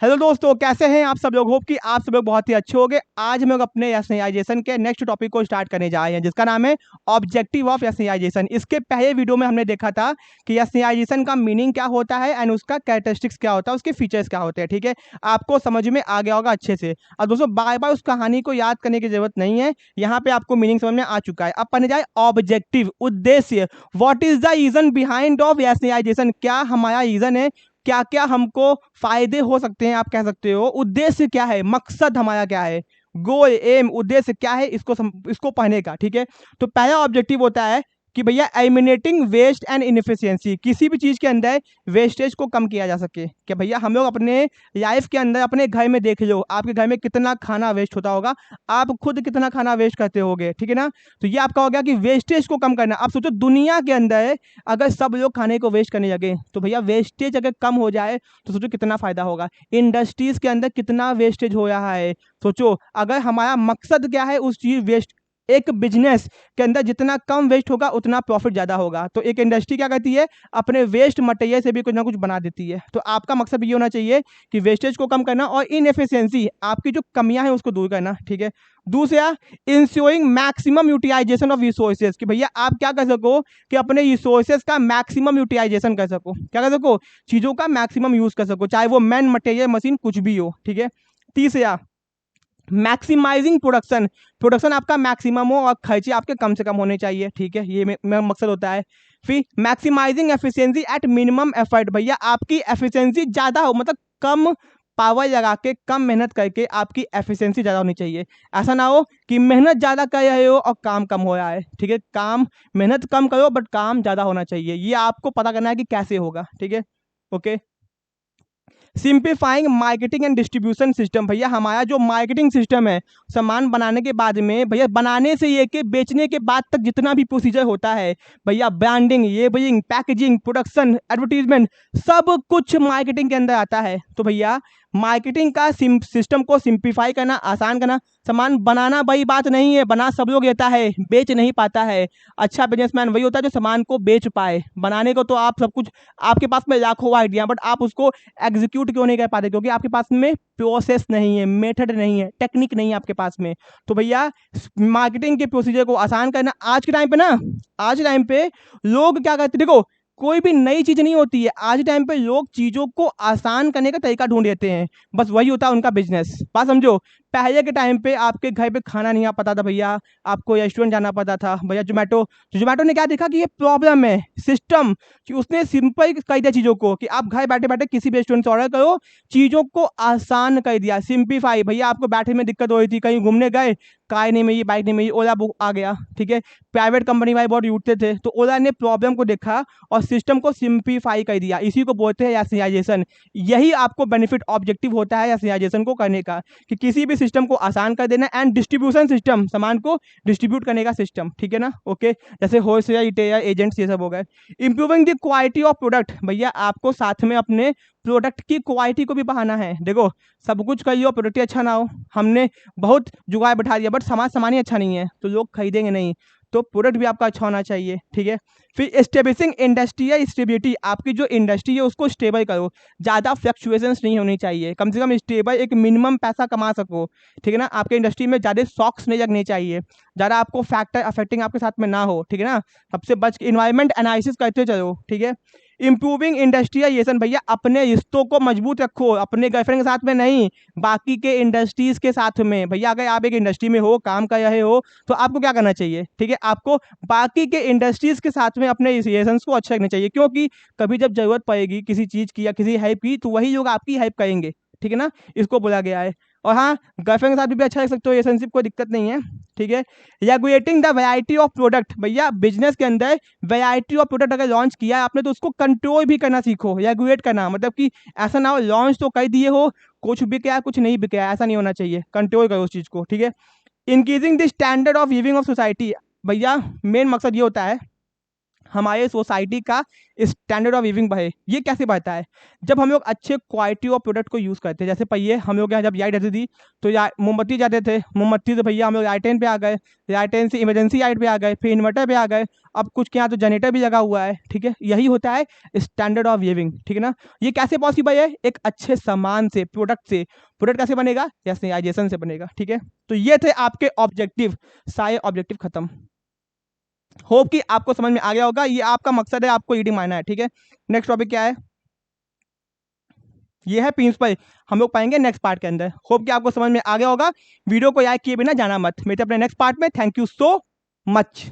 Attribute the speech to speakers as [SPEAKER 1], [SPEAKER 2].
[SPEAKER 1] Hello दोस्तों, कैसे हैं आप सब लोग। होप कि आप सब लोग बहुत ही अच्छे होंगे। आज हम लोग अपने एसएआईजेशन के नेक्स्ट टॉपिक को स्टार्ट करने जा रहे हैं, जिसका नाम है ऑब्जेक्टिव ऑफ एसएआईजेशन। इसके पहले वीडियो में हमने देखा था कि एसएआईजेशन का मीनिंग क्या होता है एंड उसका कैरेक्टरिस्टिक्स क्या होता है, उसके फीचर्स क्या होते हैं। ठीक है, आपको समझ में आ गया होगा अच्छे से। और दोस्तों, बार बार उस कहानी को याद करने की जरूरत नहीं है, यहाँ पे आपको मीनिंग समझ में आ चुका है। अब पढ़ने जाए ऑब्जेक्टिव, उद्देश्य। What is the reason behind of एसएआईजेशन, क्या हमारा रीजन है, क्या क्या हमको फायदे हो सकते हैं, आप कह सकते हो। उद्देश्य क्या है, मकसद हमारा क्या है, गोल एम उद्देश्य क्या है, इसको पढ़ने का। ठीक है, तो पहला ऑब्जेक्टिव होता है कि भैया एलिमिनेटिंग वेस्ट एंड इनएफिशिएंसी, किसी भी चीज के अंदर वेस्टेज को कम किया जा सके। कि भैया हम लोग अपने लाइफ के अंदर अपने घर में देख लो, आपके घर में कितना खाना वेस्ट होता होगा, आप खुद कितना खाना वेस्ट करते होगे। ठीक है ना, तो ये आपका हो गया कि वेस्टेज को कम करना। आप सोचो दुनिया के अंदर अगर सब लोग खाने को वेस्ट करने लगे तो भैया वेस्टेज अगर कम हो जाए तो सोचो कितना फायदा होगा। इंडस्ट्रीज के अंदर कितना वेस्टेज हो रहा है, सोचो। अगर हमारा मकसद क्या है, उस चीज वेस्ट, एक बिजनेस के अंदर जितना कम वेस्ट होगा उतना प्रॉफिट ज्यादा होगा। तो एक इंडस्ट्री क्या करती है, अपने वेस्ट मटेरियल से भी कुछ ना कुछ बना देती है। तो आपका मकसद ये होना चाहिए कि वेस्टेज को कम करना और इनएफिशिएंसी, आपकी जो कमियां हैं उसको दूर करना। ठीक है, दूसरा ensuring maximum utilization of resources, कि भैया आप क्या कर सको कि अपने रिसोर्सेज का मैक्सिमम यूटिलाइजेशन कर सको। क्या कर सको, चीजों का मैक्सिमम यूज कर सको, चाहे वो मैन मटेरियल मशीन कुछ भी हो। ठीक है, तीसरा मैक्सिमाइजिंग प्रोडक्शन, प्रोडक्शन आपका मैक्सिमम हो और खर्चे आपके कम से कम होने चाहिए। ठीक है, ये मेरा मकसद होता है। फिर maximizing efficiency at minimum effort, भैया आपकी एफिशिएंसी ज़्यादा हो, मतलब कम पावर लगा के कम मेहनत करके आपकी एफिशिएंसी ज़्यादा होनी चाहिए। ऐसा ना हो कि मेहनत ज़्यादा कर रहे हो और काम कम हो रहा है। ठीक है, काम मेहनत कम करो बट काम ज़्यादा होना चाहिए, ये आपको पता करना है कि कैसे होगा। ठीक है, okay. Simplifying marketing and distribution system, भैया हमारा जो मार्केटिंग सिस्टम है, सामान बनाने के बाद में भैया बनाने से ये कि बेचने के बाद तक जितना भी प्रोसीजर होता है, भैया branding, labelling, packaging, production, advertisement, सब कुछ मार्केटिंग के अंदर आता है। तो भैया मार्केटिंग का सिस्टम को सिंप्लीफाई करना, आसान करना। सामान बनाना बड़ी बात नहीं है, बना सब लोग लेता है, बेच नहीं पाता है। अच्छा बिजनेसमैन वही होता है जो सामान को बेच पाए। बनाने को तो आप सब कुछ, आपके पास में लाखों आइडिया, बट आप उसको एग्जीक्यूट क्यों नहीं कर पाते, क्योंकि आपके पास में प्रोसेस नहीं है, मेथड नहीं है, टेक्निक नहीं है आपके पास में। तो भैया मार्केटिंग के प्रोसीजर को आसान करना। आज के टाइम पे ना, आज के टाइम पे लोग क्या करते, देखो कोई भी नई चीज नहीं होती है। आज के टाइम पे लोग चीजों को आसान करने का तरीका ढूंढ लेते हैं, बस वही होता है उनका बिजनेस। बात समझो, पहले के टाइम पे आपके घर पे खाना नहीं आ पाता था भैया, आपको रेस्टोरेंट जाना पड़ता था। भैया जोमेटो, जोमेटो ने क्या देखा कि ये प्रॉब्लम है सिस्टम, कि उसने सिंपल कर दिया चीज़ों को, कि आप घर बैठे बैठे किसी भी रेस्टोरेंट से ऑर्डर करो, चीज़ों को आसान कर दिया, सिंप्लीफाई। भैया आपको बैठे में दिक्कत हो रही थी, कहीं घूमने गए, कार नहीं मिली, बाइक नहीं मिली, ओला बुक आ गया। ठीक है, प्राइवेट कंपनी वाले बहुत उठते थे, तो ओला ने प्रॉब्लम को देखा और सिस्टम को सिंप्लीफाई कर दिया। इसी को बोलते हैं एसईआईजेशन। यही आपको बेनिफिट ऑब्जेक्टिव होता है एसईआईजेशन को करने का, कि किसी भी सिस्टम को आसान कर देना। एंड डिस्ट्रीब्यूशन सिस्टम, सामान को डिस्ट्रीब्यूट करने का सिस्टम। ठीक है ना, ओके। जैसे होलसेलर, रिटेलर, एजेंट्स, ये सब हो गए। Improving the quality of product, भैया आपको साथ में अपने प्रोडक्ट की क्वालिटी को भी बढ़ाना है। देखो सब कुछ कर लियो, प्रोडक्ट ही अच्छा ना हो, हमने बहुत जुगाड़ बैठा दिया बट सामान ही अच्छा नहीं है तो लोग खरीदेंगे नहीं। तो प्रोडक्ट भी आपका अच्छा होना चाहिए। ठीक है, फिर एस्टेब्लिशिंग इंडस्ट्रियल स्टेबिलिटी, आपकी जो इंडस्ट्री है उसको स्टेबल करो, ज़्यादा फ्लक्चुएशंस नहीं होनी चाहिए, कम से कम स्टेबल, एक मिनिमम पैसा कमा सको। ठीक है ना, आपके इंडस्ट्री में ज़्यादा शॉक्स नहीं लगने चाहिए, ज़्यादा आपको फैक्टर अफेक्टिंग आपके साथ में ना हो। ठीक है ना, सबसे बच के इन्वायरमेंट एनालिसिस करते चलो। ठीक है, इंप्रूविंग इंडस्ट्रियलाइजेशन, भैया अपने रिश्तों को मजबूत रखो, अपने गर्लफ्रेंड के साथ में नहीं, बाकी के इंडस्ट्रीज के साथ में। भैया अगर आप एक इंडस्ट्री में हो, काम कर रहे हो, तो आपको क्या करना चाहिए, ठीक है, आपको बाकी के इंडस्ट्रीज के साथ में अपने रिलेशंस को अच्छे रखने चाहिए, क्योंकि कभी जब जरूरत पड़ेगी किसी चीज़ की या किसी हेल्प की, तो वही लोग आपकी हेल्प करेंगे। ठीक है ना, इसको बोला गया है। और हाँ, गर्लफ्रेंड के साथ भी अच्छा रख सकते हो रिलेशनशिप, कोई दिक्कत नहीं है। ठीक है, regulating the variety of product, भैया बिजनेस के अंदर वैरायटी ऑफ प्रोडक्ट अगर लॉन्च किया है आपने, तो उसको कंट्रोल भी करना सीखो। रेगुलेट करना मतलब कि ऐसा ना हो लॉन्च तो कर दिए हो, कुछ बिक गया कुछ नहीं बिक गया, ऐसा नहीं होना चाहिए, कंट्रोल करो उस चीज़ को। ठीक है, increasing the standard of living of society, भैया मेन मकसद ये होता है हमारे सोसाइटी का स्टैंडर्ड ऑफ लिविंग बढ़े। ये कैसे बढ़ता है? जब हम लोग अच्छे क्वालिटी ऑफ प्रोडक्ट को यूज़ करते हैं। जैसे पहिए हम लोग यहाँ जब लाइट रहती थी तो मोमबत्ती जाते थे, मोमबत्ती से भैया हम लोग लाइटेन पे आ गए, लाइटेन से इमरजेंसी लाइट पे आ गए, फिर इन्वर्टर पे आ गए, अब कुछ के यहाँ तो जनरेटर भी लगा हुआ है। ठीक है, यही होता है स्टैंडर्ड ऑफ लिविंग। ठीक है ना, ये कैसे पॉसिबल है? एक अच्छे सामान से, प्रोडक्ट से। प्रोडक्ट कैसे बनेगा? यस्टर्नाइजेशन से बनेगा। ठीक है, तो ये थे आपके ऑब्जेक्टिव, सारे ऑब्जेक्टिव खत्म। होप कि आपको समझ में आ गया होगा। ये आपका मकसद है, आपको रीडिंग मानना है। ठीक है, नेक्स्ट टॉपिक क्या है? ये है प्रिंसिपल, हम लोग पाएंगे नेक्स्ट पार्ट के अंदर। होप कि आपको समझ में आ गया होगा। वीडियो को लाइक किए बिना जाना मत। मिलते अपने नेक्स्ट पार्ट में। Thank you so much.